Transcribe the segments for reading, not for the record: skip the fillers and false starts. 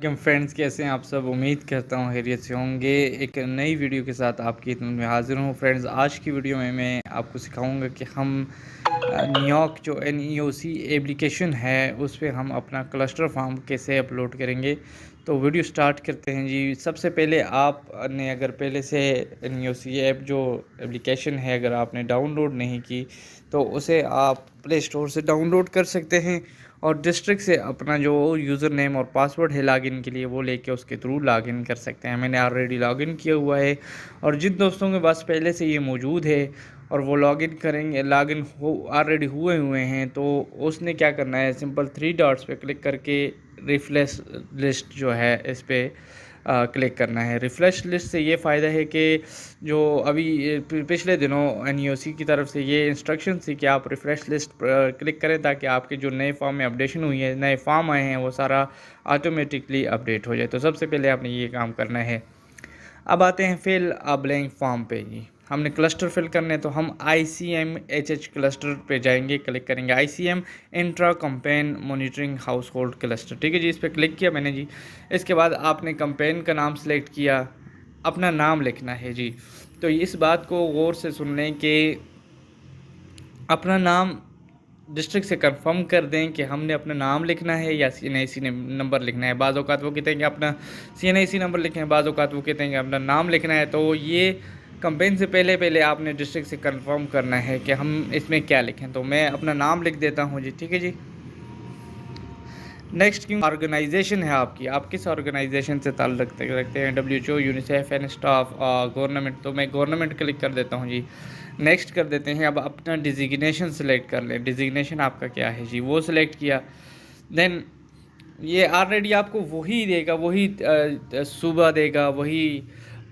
Friends, कैसे हैं आप सब। उम्मीद करता हूँ खैरियत से होंगे। एक नई वीडियो के साथ आपकी खिदमत में हाजिर हूँ। फ्रेंड्स, आज की वीडियो में मैं आपको सिखाऊंगा कि हम न्यूयॉर्क जो NEOC एप्लीकेशन है उस पर हम अपना क्लस्टर फार्म कैसे अपलोड करेंगे। तो वीडियो स्टार्ट करते हैं जी। सबसे पहले आपने अगर पहले से NEOC ऐप जो एप्लीकेशन है अगर आपने डाउनलोड नहीं की तो उसे आप प्ले स्टोर से डाउनलोड कर सकते हैं और डिस्ट्रिक्ट से अपना जो यूज़र नेम और पासवर्ड है लॉगिन के लिए वो लेके उसके थ्रू लॉगिन कर सकते हैं। मैंने ऑलरेडी लॉगिन किया हुआ है और जिन दोस्तों के पास पहले से ये मौजूद है और वो लॉगिन करेंगे, लॉगिन हो ऑलरेडी हुए हैं, तो उसने क्या करना है, सिंपल 3 डॉट्स पे क्लिक करके रिफ्रेश लिस्ट जो है इस पर क्लिक करना है। रिफ्रेश लिस्ट से ये फ़ायदा है कि जो अभी पिछले दिनों NEOC की तरफ से ये इंस्ट्रक्शन थी कि आप रिफ्रेश लिस्ट क्लिक करें ताकि आपके जो नए फॉर्म में अपडेशन हुई है, नए फॉर्म आए हैं, वो सारा ऑटोमेटिकली अपडेट हो जाए। तो सबसे पहले आपने ये काम करना है। अब आते हैं फिल अ ब्लैंक फॉर्म पे। जी, हमने क्लस्टर फिल करने, तो हम ICMHH क्लस्टर पे जाएंगे, क्लिक करेंगे ICM intra campaign monitoring house hold cluster. ठीक है जी, इस पर क्लिक किया मैंने जी। इसके बाद आपने कंपेन का नाम सेलेक्ट किया, अपना नाम लिखना है जी। तो इस बात को गौर से सुन लें कि अपना नाम डिस्ट्रिक्ट से कंफर्म कर दें कि हमने अपना नाम लिखना है या CNIC नंबर लिखना है। बाज़ औक़ात वो कहते हैं कि अपना CNIC नंबर लिखें, बाज़ औक़ात वो कहते हैं कि अपना नाम लिखना है। तो ये कंपेन से पहले आपने डिस्ट्रिक्ट से कंफर्म करना है कि हम इसमें क्या लिखें। तो मैं अपना नाम लिख देता हूँ जी। ठीक है जी। नेक्स्ट की ऑर्गेनाइजेशन है आपकी, आप किस ऑर्गेनाइजेशन से ताल्लुक़ रखते हैं, WHO, UNICEF and staff, government. तो मैं गवर्नमेंट क्लिक कर देता हूँ जी। नेक्स्ट कर देते हैं। अब अपना डिजिग्नेशन सेलेक्ट कर लें, डिजिग्नेशन आपका क्या है जी, वो सिलेक्ट किया। देन ये ऑलरेडी आपको वही देगा, वही सूबा देगा, वही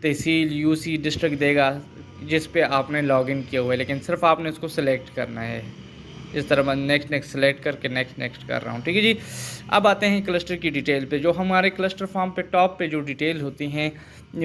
तहसील UC डिस्ट्रिक्ट देगा जिस पे आपने लॉगिन किया हुआ है, लेकिन सिर्फ आपने उसको सेलेक्ट करना है। इस तरह मैं नेक्स्ट सेलेक्ट करके नेक्स्ट कर रहा हूँ। ठीक है जी। अब आते हैं क्लस्टर की डिटेल पे। जो हमारे क्लस्टर फॉर्म पे टॉप पे जो डिटेल होती हैं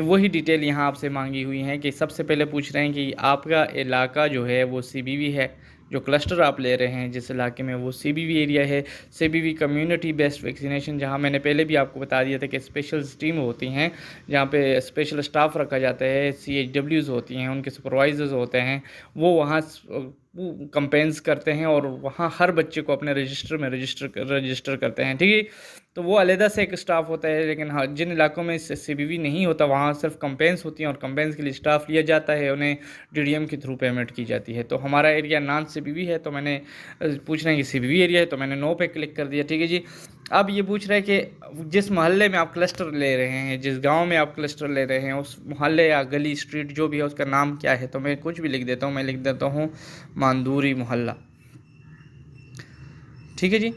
वही डिटेल यहाँ आपसे मांगी हुई हैं कि सबसे पहले पूछ रहे हैं कि आपका इलाका जो है वो CBV है। जो क्लस्टर आप ले रहे हैं जिस इलाके में वो CBV एरिया है। CBV कम्युनिटी बेस्ड वैक्सीनेशन, जहाँ मैंने पहले भी आपको बता दिया था कि स्पेशल टीम होती हैं जहाँ पे स्पेशल स्टाफ रखा जाता है, CHWs होती हैं, उनके सुपरवाइजर्स होते हैं, वो वहाँ कंपेन्स करते हैं और वहाँ हर बच्चे को अपने रजिस्टर में रजिस्टर करते हैं। ठीक है। तो वो अलहदा से एक स्टाफ होता है, लेकिन हाँ, जिन इलाकों में CBV नहीं होता वहाँ सिर्फ कंपेन्स होती हैं और कंपेन्स के लिए स्टाफ लिया जाता है, उन्हें DDM के थ्रू पेमेंट की जाती है। तो हमारा एरिया नॉन CBV है, तो मैंने पूछ रहे हैं कि CBV एरिया है, तो मैंने नो पे क्लिक कर दिया। ठीक है जी। अब ये पूछ रहा है कि जिस मोहल्ले में आप क्लस्टर ले रहे हैं, जिस गांव में आप क्लस्टर ले रहे हैं, उस मोहल्ले या गली स्ट्रीट जो भी है उसका नाम क्या है। तो मैं कुछ भी लिख देता हूँ, मैं लिख देता हूँ मांदूरी मोहल्ला। ठीक है जी।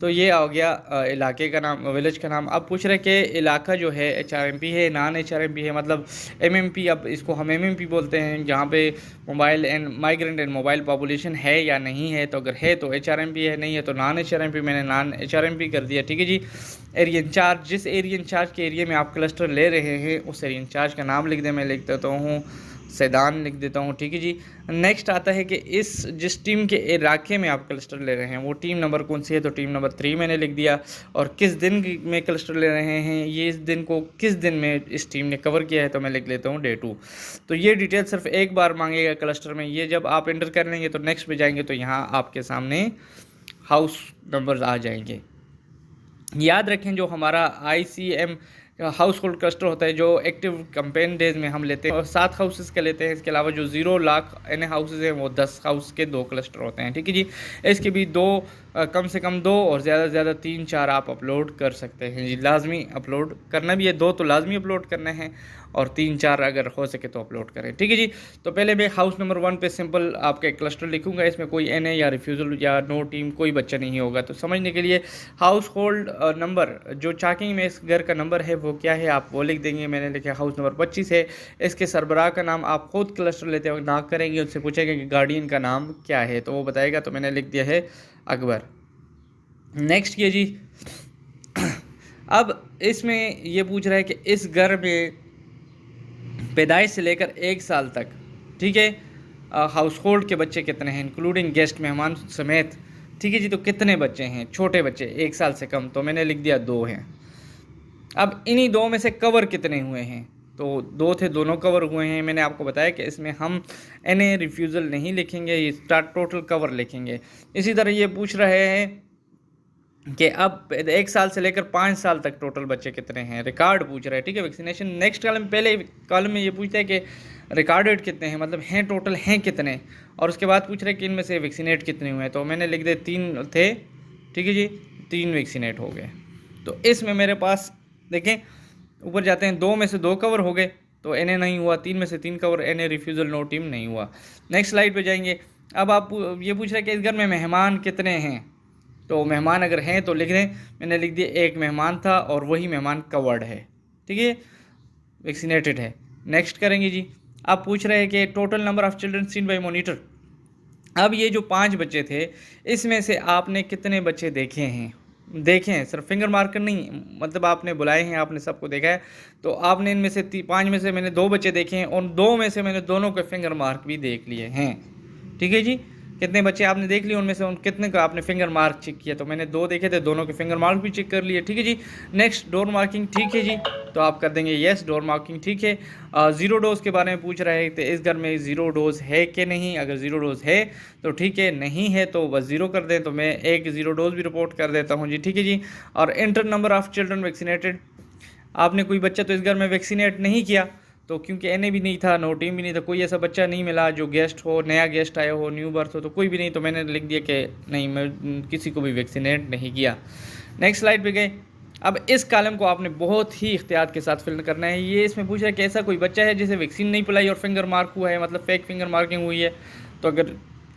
तो ये आ गया इलाके का नाम, विलेज का नाम। अब पूछ रहे हैं कि इलाका जो है HRMP है, नॉन HRMP है, मतलब MMP। अब इसको हम MMP बोलते हैं, जहाँ पे mobile and migrant and mobile population है या नहीं है। तो अगर है तो HRMP है, नहीं है तो नॉन HRMP। मैंने नॉन HRMP कर दिया। ठीक है जी। एरिया इंचार्ज, जिस एरिया इंचार्ज के एरिया में आप क्लस्टर ले रहे हैं उस एरिया इंचार्ज का नाम लिख दें। मैं लिख देता हूँ सैदान, लिख देता हूँ। ठीक है जी। नेक्स्ट आता है कि जिस टीम के इलाके में आप क्लस्टर ले रहे हैं वो टीम नंबर कौन सी है। तो टीम नंबर 3 मैंने लिख दिया। और किस दिन में क्लस्टर ले रहे हैं, ये इस दिन को किस दिन में इस टीम ने कवर किया है, तो मैं लिख लेता हूँ Day 2। तो ये डिटेल सिर्फ एक बार मांगेगा क्लस्टर में। ये जब आप एंटर कर लेंगे तो नेक्स्ट पे जाएंगे तो यहाँ आपके सामने हाउस नंबर्स आ जाएंगे। याद रखें, जो हमारा ICM हाउस होल्ड क्लस्टर होता है जो एक्टिव कंपेन डेज में हम लेते हैं और 7 हाउसेस के लेते हैं। इसके अलावा जो 0 लाख N हाउसेस हैं वो 10 हाउस के 2 क्लस्टर होते हैं। ठीक है जी। इसके भी कम से कम 2 और ज़्यादा से ज़्यादा 3-4 आप अपलोड कर सकते हैं जी। लाजमी अपलोड करना भी है, 2 तो लाजमी अपलोड करना है और 3-4 अगर हो सके तो अपलोड करें। ठीक है जी। तो पहले मैं हाउस नंबर 1 पे सिंपल आपका एक क्लस्टर लिखूंगा। इसमें कोई NA या रिफ्यूज़ल या नो टीम कोई बच्चा नहीं होगा। तो समझने के लिए हाउस होल्ड नंबर, जो चेकिंग में इस घर का नंबर है वो क्या है आप वो लिख देंगे। मैंने लिखा हाउस नंबर 25 है। इसके सरबराह का नाम आप खुद क्लस्टर लेते वक्त ना करेंगे, उससे पूछेंगे कि गार्डियन का नाम क्या है, तो वो बताएगा। तो मैंने लिख दिया है अकबर। नेक्स्ट किए जी। अब इसमें ये पूछ रहा है कि इस घर में पैदाइश से लेकर 1 साल तक, ठीक है, हाउस होल्ड के बच्चे कितने हैं इंक्लूडिंग गेस्ट मेहमान समेत। ठीक है जी। तो कितने बच्चे हैं छोटे बच्चे 1 साल से कम, तो मैंने लिख दिया 2 हैं। अब इन्हीं दो में से कवर कितने हुए हैं, तो दो थे, दोनों कवर हुए हैं। मैंने आपको बताया कि इसमें हम एनए रिफ्यूज़ल नहीं लिखेंगे, ये स्टार्ट टोटल कवर लिखेंगे। इसी तरह ये पूछ रहे हैं कि अब 1 साल से लेकर 5 साल तक टोटल बच्चे कितने हैं, रिकॉर्ड पूछ रहे हैं, ठीक है, वैक्सीनेशन। नेक्स्ट कॉलम, पहले कॉलम में ये पूछता है कि रिकॉर्डेड कितने हैं, मतलब हैं टोटल हैं कितने, और उसके बाद पूछ रहे हैं कि इनमें से वैक्सीनेट कितने हुए हैं। तो मैंने लिख दिया 3 थे, ठीक है जी, 3 वैक्सीनेट हो गए। तो इसमें मेरे पास देखें ऊपर जाते हैं, 2 में से 2 कवर हो गए तो एनए नहीं हुआ, 3 में से 3 cover, NA refusal no team नहीं हुआ। नेक्स्ट स्लाइड पे जाएंगे। अब आप ये पूछ रहे हैं कि इस घर में मेहमान कितने हैं, तो मेहमान अगर हैं तो लिख दें, मैंने लिख दिया 1 मेहमान था और वही मेहमान कवर्ड है, ठीक है, वैक्सीनेटेड है। नेक्स्ट करेंगे जी। आप पूछ रहे हैं कि total number of children seen by monitor. अब ये जो 5 बच्चे थे, इसमें से आपने कितने बच्चे देखे हैं, सिर्फ फिंगर मार्कर नहीं, मतलब आपने बुलाए हैं, आपने सबको देखा है। तो आपने इनमें से 5 में से मैंने 2 बच्चे देखे हैं और 2 में से मैंने दोनों के फिंगर मार्क भी देख लिए हैं, ठीक है जी। कितने बच्चे आपने देख लिए, उनमें से कितने का आपने फिंगर मार्क चेक किया, तो मैंने 2 देखे थे, दोनों के फिंगर मार्क भी चेक कर लिए, ठीक है जी। नेक्स्ट डोर मार्किंग, ठीक है जी, तो आप कर देंगे यस, डोर मार्किंग ठीक है। 0 डोज के बारे में पूछ रहे थे, इस घर में 0 डोज है कि नहीं, अगर 0 डोज है तो ठीक है, नहीं है तो बस 0 कर दें, तो मैं एक 0 डोज भी रिपोर्ट कर देता हूँ जी, ठीक है जी। और inter number of children vaccinated, आपने कोई बच्चा तो इस घर में वैक्सीनेट नहीं किया, तो क्योंकि एनए भी नहीं था, नो टीम भी नहीं था, कोई ऐसा बच्चा नहीं मिला जो गेस्ट हो, नया गेस्ट आया हो, न्यू बर्थ हो, तो कोई भी नहीं, तो मैंने लिख दिया कि नहीं, मैं किसी को भी वैक्सीनेट नहीं किया। नेक्स्ट स्लाइड पे गए। अब इस कॉलम को आपने बहुत ही इख्तियात के साथ फिल करना है। ये इसमें पूछ रहा है कि ऐसा कोई बच्चा है जिसे वैक्सीन नहीं पिलाई और फिंगर मार्क हुआ है, मतलब फेक फिंगर मार्किंग हुई है। तो अगर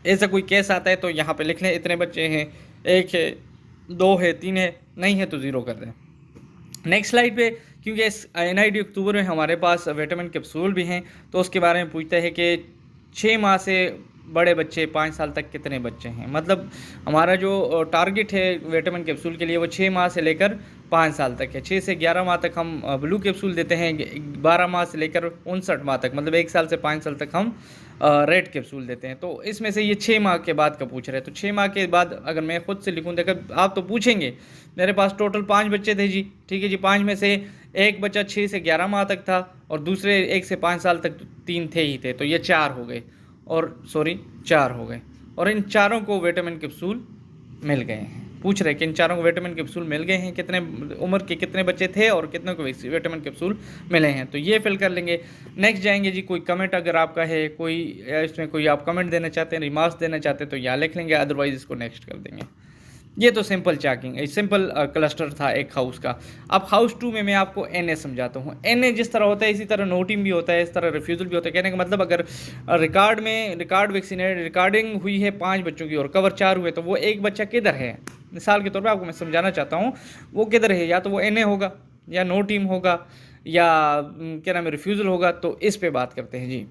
ऐसा कोई केस आता है तो यहाँ पे लिख लें इतने बच्चे हैं, 1 है, 2 है, 3 है, नहीं है तो 0 कर दें। नेक्स्ट स्लाइड पे, क्योंकि इस NID अक्टूबर में हमारे पास विटामिन कैप्सूल भी हैं, तो उसके बारे में पूछता है कि 6 माह से बड़े बच्चे 5 साल तक कितने बच्चे हैं। मतलब हमारा जो टारगेट है विटामिन कैप्सूल के लिए वो 6 माह से लेकर 5 साल तक है। 6 से 11 माह तक हम ब्लू कैप्सूल देते हैं, 12 माह से लेकर 59 माह तक, मतलब 1 साल से 5 साल तक हम रेड कैप्सूल देते हैं। तो इसमें से ये 6 माह के बाद का पूछ रहे हैं, तो 6 माह के बाद अगर मैं खुद से लिखूँ, देखकर आप तो पूछेंगे, मेरे पास टोटल 5 बच्चे थे जी, ठीक है जी। 5 में से एक बच्चा 6 से 11 माह तक था और दूसरे 1 से 5 साल तक 3 थे ही थे, तो ये 4 हो गए, और 4 हो गए। और इन चारों को विटामिन कैप्सूल मिल गए हैं। पूछ रहे कि इन चारों को विटामिन कैप्सूल मिल गए हैं, कितने उम्र के कितने बच्चे थे और कितने को विटामिन कैप्सूल मिले हैं, तो ये फिल कर लेंगे। नेक्स्ट जाएंगे जी। कोई कमेंट अगर आपका है, कोई इसमें कोई आप कमेंट देना चाहते हैं, रिमार्क्स देना चाहते हैं, तो यहाँ लिख लेंगे, अदरवाइज इसको नेक्स्ट कर देंगे। ये तो सिंपल चैकिंग, सिंपल क्लस्टर था एक हाउस का। अब हाउस 2 में मैं आपको एनए समझाता हूँ। एनए जिस तरह होता है इसी तरह नोटिंग भी होता है, इस तरह रिफ्यूज़ल भी होता है। कहने का मतलब अगर रिकॉर्ड वैक्सीनेट रिकॉर्डिंग हुई है 5 बच्चों की और कवर 4 हुए, तो वो एक बच्चा किधर है, मिसाल के तौर पर आपको मैं समझाना चाहता हूँ, वो किधर है, या तो वो एनए होगा, या नो टीम होगा, या क्या नाम है रिफ्यूज़ल होगा। तो इस पर बात करते हैं जी।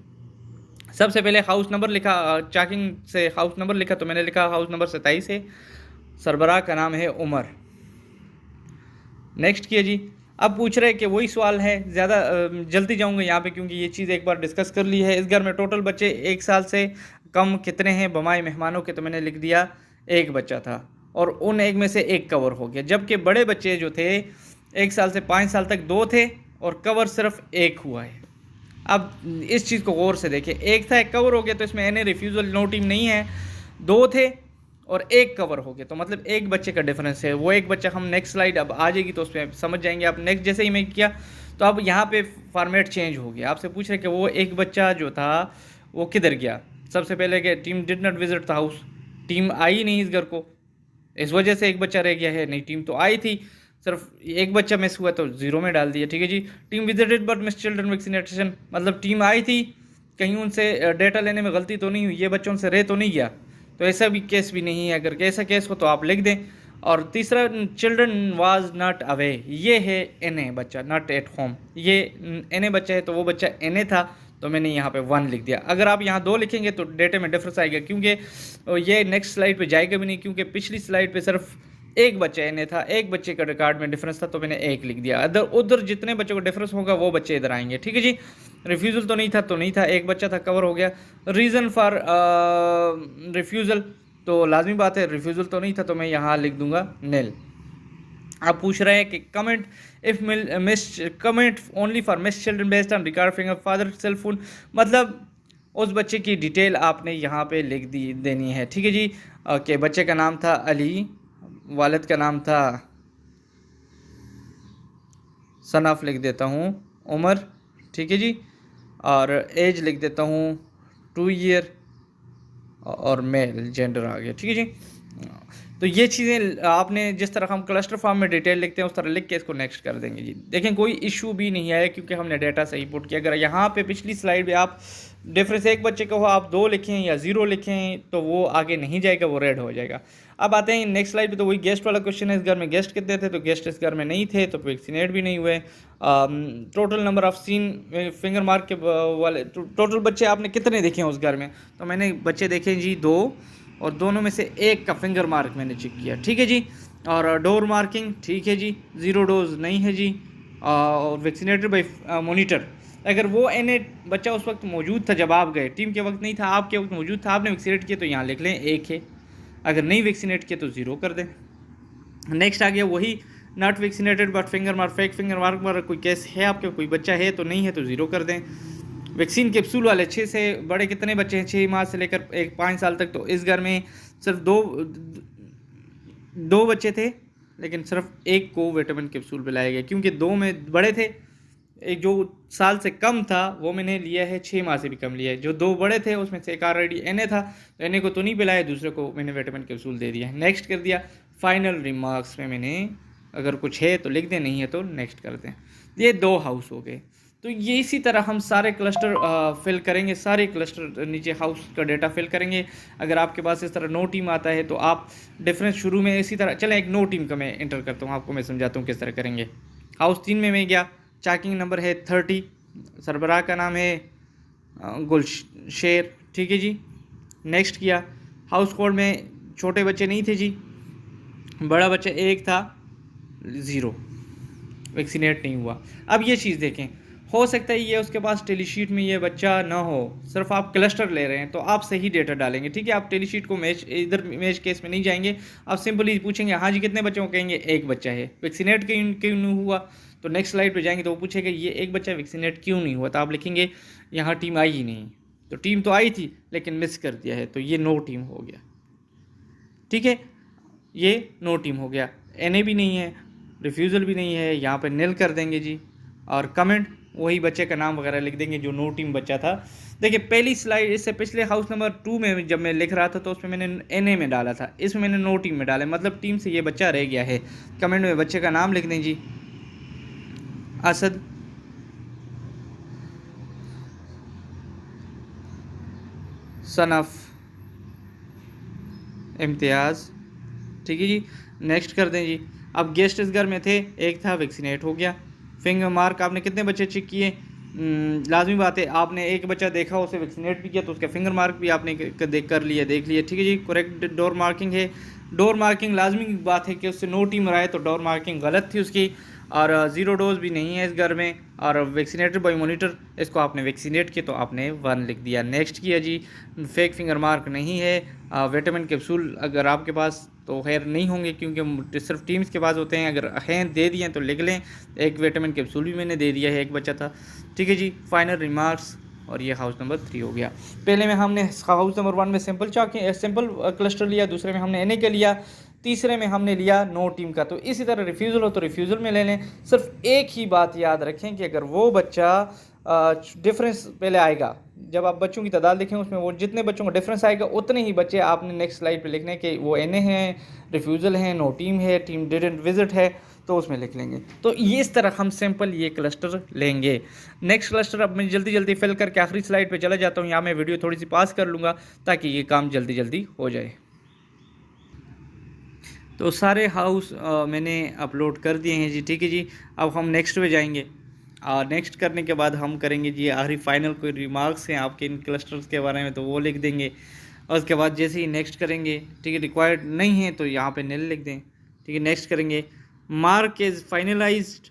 सबसे पहले हाउस नंबर लिखा, चैकिंग से हाउस नंबर लिखा, तो मैंने लिखा हाउस नंबर 27 है, सरबराह का नाम है उमर। नेक्स्ट किया जी। अब पूछ रहे हैं कि वही सवाल है, ज़्यादा जल्दी जाऊंगा यहाँ पे क्योंकि ये चीज़ एक बार डिस्कस कर ली है। इस घर में टोटल बच्चे 1 साल से कम कितने हैं बमाए मेहमानों के, तो मैंने लिख दिया 1 बच्चा था और उन 1 में से 1 कवर हो गया। जबकि बड़े बच्चे जो थे 1 साल से 5 साल तक 2 थे और कवर सिर्फ 1 हुआ है। अब इस चीज़ को गौर से देखें, 1 था 1 कवर हो गया, तो इसमें एनए रिफ्यूज़ल नो टीम नहीं है। 2 थे और 1 कवर हो गया, तो मतलब 1 बच्चे का डिफरेंस है। वो 1 बच्चा हम नेक्स्ट स्लाइड अब आ जाएगी तो उसमें समझ जाएंगे आप। नेक्स्ट जैसे ही मैं किया तो अब यहाँ पे फॉर्मेट चेंज हो गया। आपसे पूछ रहे कि वो 1 बच्चा जो था वो किधर गया। सबसे पहले कि team did not visit the house, team आई नहीं इस घर को, इस वजह से 1 बच्चा रह गया है। नहीं, टीम तो आई थी, सिर्फ 1 बच्चा मिस हुआ तो 0 में डाल दिया, ठीक है जी। Team visited but miss children vaccination, मतलब टीम आई थी, कहीं उनसे डेटा लेने में गलती तो नहीं हुई, ये बच्चों से रह तो नहीं गया, तो ऐसा भी केस भी नहीं है। अगर ऐसा केस हो तो आप लिख दें। और तीसरा, चिल्ड्रन वाज नॉट अवे, ये है एनए बच्चा, नॉट एट होम, ये एनए बच्चा है, तो वो बच्चा एनए था, तो मैंने यहाँ पे 1 लिख दिया। अगर आप यहाँ 2 लिखेंगे तो डेटे में डिफरेंस आएगा, क्योंकि ये नेक्स्ट स्लाइड पे जाएगा भी नहीं, क्योंकि पिछली स्लाइड पे सिर्फ 1 बच्चा एनए था, 1 बच्चे का रिकॉर्ड में डिफरेंस था, तो मैंने 1 लिख दिया। उधर जितने बच्चों का डिफरेंस होगा वो बच्चे इधर आएंगे, ठीक है जी। रिफ्यूज़ल तो नहीं था, 1 बच्चा था, कवर हो गया। रीज़न फॉर रिफ्यूज़ल, तो लाजमी बात है रिफ्यूज़ल तो नहीं था, तो मैं यहाँ लिख दूंगा निल। आप पूछ रहे हैं कि comment if miss comment only for miss children based on record finger father cell phone, मतलब उस बच्चे की डिटेल आपने यहाँ पे लिख दी देनी है, ठीक है जी। ओके, बच्चे का नाम था अली, वालिद का नाम था सनाफ लिख देता हूँ, उमर, ठीक है जी, और एज लिख देता हूँ 2 ईयर, और मेल जेंडर आ गया, ठीक है जी। तो ये चीज़ें आपने जिस तरह हम क्लस्टर फॉर्म में डिटेल लिखते हैं उस तरह लिख के इसको नेक्स्ट कर देंगे जी। देखें कोई इशू भी नहीं आया क्योंकि हमने डाटा सही पुट किया। अगर यहाँ पे पिछली स्लाइड में आप डिफरेंस एक बच्चे का हो आप 2 लिखें या 0 लिखें तो वो आगे नहीं जाएगा, वो रेड हो जाएगा। अब आते हैं नेक्स्ट स्लाइड पे, तो वही गेस्ट वाला क्वेश्चन है, इस घर में गेस्ट कितने थे, तो गेस्ट इस घर में नहीं थे तो वैक्सीनेट भी नहीं हुए। Total number of seen finger mark के वाले टोटल बच्चे आपने कितने देखे हैं उस घर में, तो मैंने बच्चे देखे जी 2, और दोनों में से एक का फिंगर मार्क मैंने चेक किया, ठीक है जी। और डोर मार्किंग ठीक है जी, 0 डोज नहीं है जी, और वैक्सीनेटेड बाय मॉनिटर, अगर वो एन बच्चा उस वक्त मौजूद था जब आप गए, टीम के वक्त नहीं था, आपके वक्त मौजूद था, आपने वैक्सीनेट किया तो यहाँ लिख लें 1 है, अगर नहीं वैक्सीनेट किया तो 0 कर दें। नेक्स्ट आ गया वही not vaccinated but finger mark, fake finger mark पर कोई केस है आपके, कोई बच्चा है तो नहीं है तो 0 कर दें। वैक्सीन कैप्सूल वाले 6 से बड़े कितने बच्चे हैं, 6 माह से लेकर 5 साल तक, तो इस घर में सिर्फ दो बच्चे थे, लेकिन सिर्फ एक को विटामिन कैप्सूल पिलाया गया क्योंकि 2 में बड़े थे, एक जो साल से कम था वो मैंने लिया है 6 माह से भी कम लिया है, जो 2 बड़े थे उसमें से एक ऑलरेडी एन था, तो एन को तो नहीं पिलाया, दूसरे को मैंने विटामिन कैप्सूल दे दिया। नेक्स्ट कर दिया। फाइनल रिमार्क्स में मैंने अगर कुछ है तो लिख दें, नहीं है तो नेक्स्ट कर दें। ये 2 हाउस हो गए। तो ये इसी तरह हम सारे क्लस्टर फिल करेंगे, सारे क्लस्टर नीचे हाउस का डेटा फिल करेंगे। अगर आपके पास इस तरह नो टीम आता है तो आप डिफरेंस शुरू में इसी तरह, चलें एक नो टीम का मैं इंटर करता हूँ, आपको मैं समझाता हूँ किस तरह करेंगे। हाउस 3 में मैं गया, चैकिंग नंबर है 30, सरबराह का नाम है गुलशेर, ठीक है जी। नेक्स्ट किया। हाउस कोड में छोटे बच्चे नहीं थे जी, बड़ा बच्चा 1 था, 0 वैक्सीनेट नहीं हुआ। अब ये चीज़ देखें, हो सकता है ये उसके पास टेलीशीट में ये बच्चा ना हो, सिर्फ आप क्लस्टर ले रहे हैं तो आप सही डेटा डालेंगे, ठीक है। आप टेलीशीट को मैच इधर मैच केस में नहीं जाएंगे, आप सिंपली पूछेंगे हाँ जी कितने बच्चों को, कहेंगे 1 बच्चा है, वैक्सीनेट क्यों नहीं हुआ, तो नेक्स्ट स्लाइड पे जाएंगे तो वो पूछेगा ये 1 बच्चा वैक्सीनेट क्यों नहीं हुआ, तो आप लिखेंगे यहाँ टीम आई ही नहीं, तो टीम तो आई थी लेकिन मिस कर दिया है, तो ये नो टीम हो गया, ठीक है, ये नो टीम हो गया। एन भी नहीं है, रिफ्यूज़ल भी नहीं है, यहाँ पर निल कर देंगे जी, और कमेंट वही बच्चे का नाम वगैरह लिख देंगे जो नो टीम बच्चा था। देखिए पहली स्लाइड, इससे पिछले हाउस नंबर 2 में जब मैं लिख रहा था तो उसमें मैंने एन में डाला था, इसमें मैंने नो टीम में डाला, मतलब टीम से ये बच्चा रह गया है। कमेंट में बच्चे का नाम लिख दें जी, असद, सन ऑफ इम्तियाज़, ठीक है जी। नेक्स्ट कर दें जी। अब गेस्ट इस घर में थे, 1 था, वैक्सीनेट हो गया। फिंगर मार्क आपने कितने बच्चे चेक किए, लाजमी बात है आपने 1 बच्चा देखा उसे वैक्सीनेट भी किया तो उसका फिंगर मार्क भी आपने देख लिया, ठीक है जी। करेक्ट डोर मार्किंग है, डोर मार्किंग लाजमी बात है कि उससे नो टीम रहा है तो डोर मार्किंग गलत थी उसकी, और 0 डोज भी नहीं है इस घर में, और वैक्सीनेटेड बाय मॉनिटर, इसको आपने वैक्सीनेट किया तो आपने 1 लिख दिया। नेक्स्ट किया जी। फेक फिंगर मार्क नहीं है, विटामिन कैप्सूल अगर आपके पास तो खैर नहीं होंगे क्योंकि सिर्फ टीम्स के पास होते हैं, अगर हैं दे दिए तो लिख लें। 1 विटामिन कैप्सूल भी मैंने दे दिया है, 1 बच्चा था, ठीक है जी। फाइनल रिमार्क्स, और ये हाउस नंबर 3 हो गया। पहले में हमने हाउस नंबर 1 में सिंपल क्लस्टर लिया, दूसरे में हमने एन का लिया, तीसरे में हमने लिया नो टीम का। तो इसी तरह रिफ्यूज़ल हो तो रिफ्यूज़ल में ले लें। सिर्फ एक ही बात याद रखें कि अगर वो बच्चा डिफरेंस पहले आएगा, जब आप बच्चों की तादाद लिखें उसमें वो जितने बच्चों का डिफरेंस आएगा उतने ही बच्चे आपने नेक्स्ट स्लाइड पे लिखने कि वो एन हैं, रिफ्यूज़ल हैं, नो टीम है, टीम डिडंट विजिट है, तो उसमें लिख लेंगे। तो ये इस तरह हम सिंपल ये क्लस्टर लेंगे। नेक्स्ट क्लस्टर अब मैं जल्दी फिल करके आखिरी स्लाइड पे चला जाता हूँ, यहाँ मैं वीडियो थोड़ी सी पास कर लूँगा ताकि ये काम जल्दी हो जाए। तो सारे हाउस मैंने अपलोड कर दिए हैं जी, ठीक है जी। अब हम नेक्स्ट पे जाएंगे, और नेक्स्ट करने के बाद हम करेंगे जी आखिरी फाइनल कोई रिमार्क्स हैं आपके इन क्लस्टर्स के बारे में तो वो लिख देंगे, और उसके बाद जैसे ही नेक्स्ट करेंगे, ठीक है, रिक्वायर्ड नहीं है तो यहाँ पे निल लिख दें, ठीक है। नेक्स्ट करेंगे, मार्क इज़ फाइनलाइज्ड